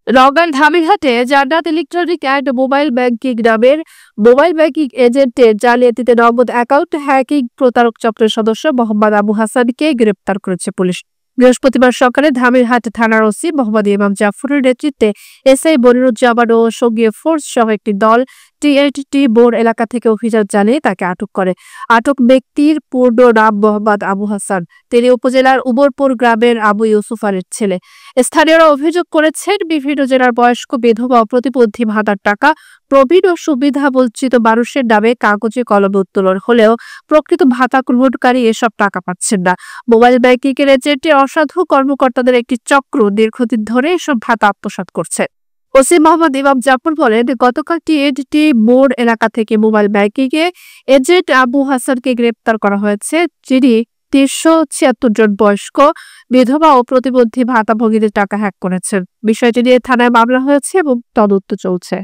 নওগাঁর ধামিরহাটে জান্নাত electronic and mobile banking নামের মোবাইল ব্যাংকিং এজেন্টের জালিয়াতিতে নগদ অ্যাকাউন্ট হ্যাকিং প্রতারক চক্রের সদস্য মোহাম্মদ আবু হাসানকে গ্রেপ্তার করেছে পুলিশ। বৃহস্পতিবার সকালে ধামিরহাট থানার ওসি মোহাম্মদ ইমাম জাফরের নেতৃত্বে এসআই বনিরুজ্জামান ও সঙ্গীয় ফোর্স সহ একটি দল টি বোর্ড এলাকা থেকে অভিযান চালিয়ে তাকে আটক করে। আটক ব্যক্তির পূর্ণ নাম মোহাম্মদ আবু হাসান। তিনি উপজেলার উমরপুর গ্রামের আবু ইউসুফ আলীর ছেলে। স্থানীয়রা অভিযোগ করেছেন, বিভিন্ন জেলার বয়স্ক বিধবা ও প্রতিবন্ধী ভাতার টাকা প্রবীণ ও সুবিধা বঞ্চিত মানুষের নামে কাগজে কলমে উত্তোলন হলেও প্রকৃত ভাতা গ্রহণকারী এসব টাকা পাচ্ছেন না। মোবাইল ব্যাংকিং এর এজেন্টে অসাধু কর্মকর্তাদের একটি চক্র দীর্ঘদিন ধরে এসব ভাতা আত্মসাৎ করছে। ওসি মোহাম্মদ ইমাম জাফর বলেন, গতকাল টি বোর্ড এলাকা থেকে মোবাইল ব্যাংকিং এ এজেন্ট আবু হাসানকে গ্রেপ্তার করা হয়েছে, যিনি ৩৭৬ জন বয়স্ক বিধবা ও প্রতিবন্ধী ভাতাভোগীদের টাকা হ্যাক করেছেন। বিষয়টি নিয়ে থানায় মামলা হয়েছে এবং তদন্ত চলছে।